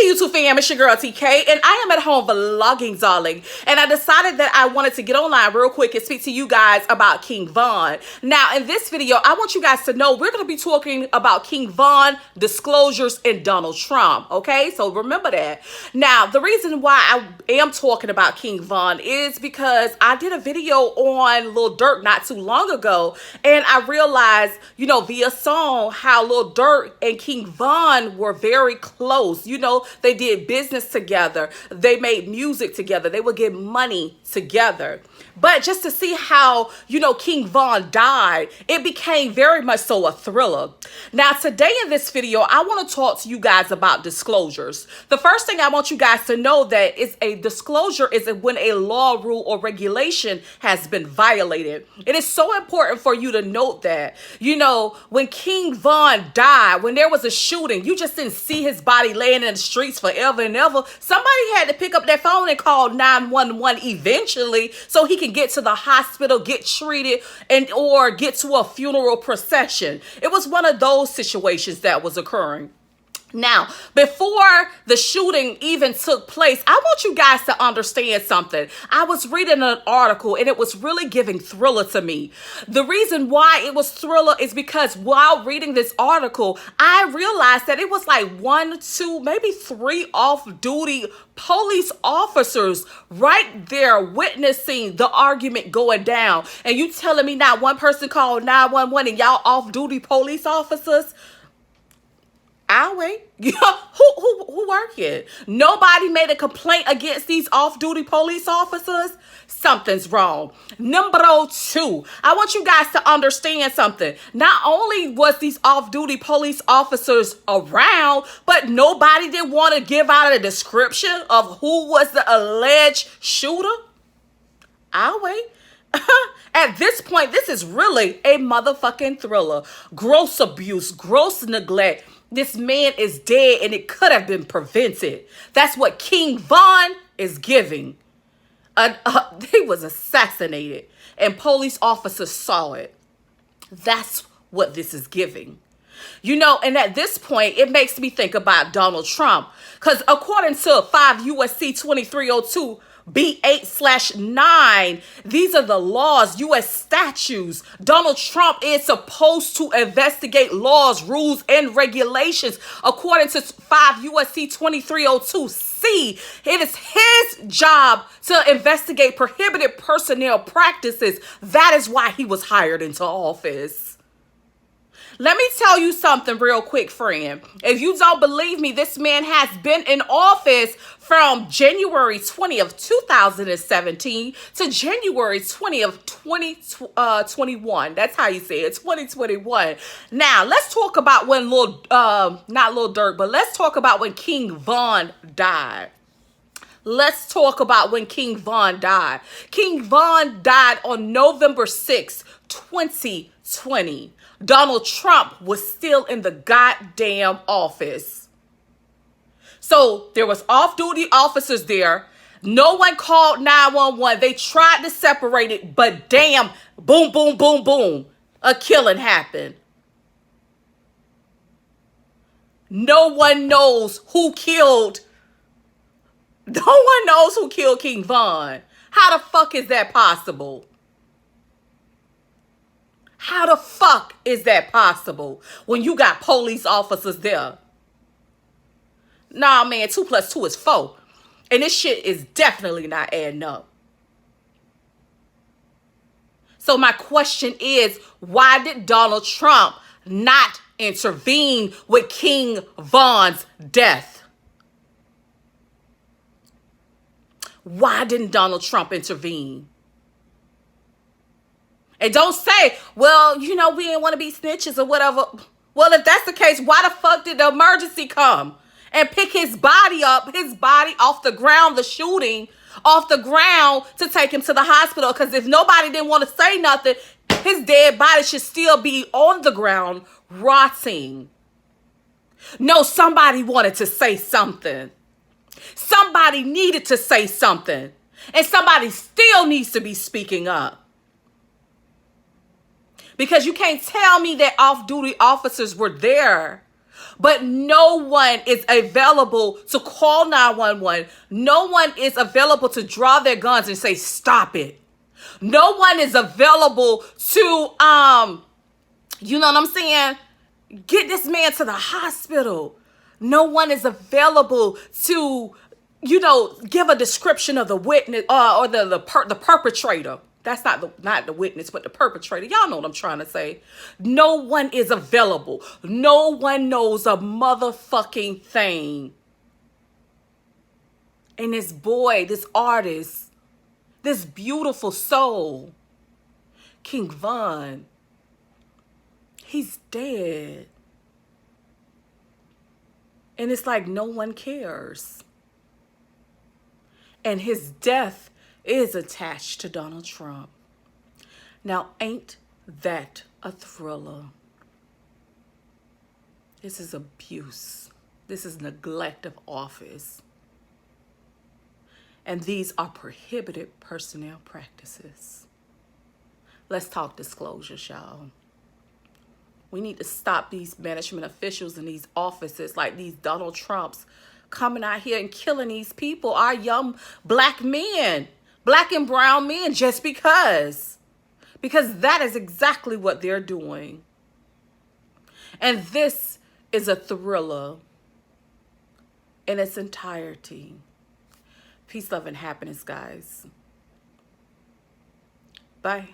YouTube fam, it's your girl TK, and I am at home vlogging, darling. And I decided that I wanted to get online real quick and speak to you guys about King Von. Now, in this video, I want you guys to know we're going to be talking about King Von, disclosures, and Donald Trump, okay? So remember that. Now, the reason why I am talking about King Von is because I did a video on Lil Durk not too long ago, and I realized, you know, via song, how Lil Durk and King Von were very close. You know, they did business together. They made music together. They would get money together. But just to see how, you know, King Von died, it became very much so a thriller. Now, today in this video, I want to talk to you guys about disclosures. The first thing I want you guys to know that is a disclosure is when a law, rule, or regulation has been violated. It is so important for you to note that, you know, when King Von died, when there was a shooting, you just didn't see his body laying in the streets forever and ever. Somebody had to pick up their phone and call 911 eventually so he can get to the hospital, get treated, and or get to a funeral procession. It was one of those situations that was occurring. Now, before the shooting even took place, I want you guys to understand something. I was reading an article and it was really giving thriller to me. The reason why it was thriller is because while reading this article, I realized that it was like 1, 2, maybe 3 off-duty police officers right there witnessing the argument going down. And you telling me not one person called 911 and y'all off-duty police officers? I'll wait. Who work here? Nobody made a complaint against these off-duty police officers. Something's wrong. Number 2, I want you guys to understand something. Not only was these off-duty police officers around, but nobody did want to give out a description of who was the alleged shooter. I'll wait. At this point, this is really a motherfucking thriller. Gross abuse, gross neglect. This man is dead and it could have been prevented. That's what King Von is giving. He was assassinated and police officers saw it. That's what this is giving. You know, and at this point, it makes me think about Donald Trump. Because according to 5 USC 2302, B8/9, these are the laws, U.S. statutes. Donald Trump is supposed to investigate laws, rules, and regulations. According to 5 USC 2302C, it is his job to investigate prohibited personnel practices. That is why he was hired into office. Let me tell you something real quick, friend. If you don't believe me, this man has been in office from January 20th, 2017 to January 20th, 2021. That's how you say it, 2021. Now, let's talk about when not Lil Durk, but let's talk about when King Von died. Let's talk about when King Von died. King Von died on November 6th, 2020. Donald Trump was still in the goddamn office. So there was off-duty officers there. No one called 911. They tried to separate it, but damn, boom, boom, boom, boom. A killing happened. No one knows who killed. No one knows who killed King Von. How the fuck is that possible? How the fuck is that possible when you got police officers there? Nah, man, 2 + 2 is 4. And this shit is definitely not adding up. So my question is, why did Donald Trump not intervene with King Von's death? Why didn't Donald Trump intervene? And don't say, well, you know, we didn't want to be snitches or whatever. Well, if that's the case, why the fuck did the emergency come and pick his body up, his body off the ground, the shooting off the ground to take him to the hospital? Because if nobody didn't want to say nothing, his dead body should still be on the ground rotting. No, somebody wanted to say something. Somebody needed to say something. And somebody still needs to be speaking up. Because you can't tell me that off-duty officers were there, but no one is available to call 911. No one is available to draw their guns and say, stop it. No one is available to, you know what I'm saying? Get this man to the hospital. No one is available to, you know, give a description of the witness or the perpetrator. That's not the witness, but the perpetrator. Y'all know what I'm trying to say. No one is available. No one knows a motherfucking thing. And this boy, this artist, this beautiful soul, King Von, he's dead. And it's like no one cares. And his death is attached to Donald Trump. Now, ain't that a thriller? This is abuse. This is neglect of office. And these are prohibited personnel practices. Let's talk disclosures, y'all. We need to stop these management officials in these offices like these Donald Trumps coming out here and killing these people, our young black men, black and brown men, just because. Because that is exactly what they're doing. And this is a thriller in its entirety. Peace, love, and happiness, guys. Bye.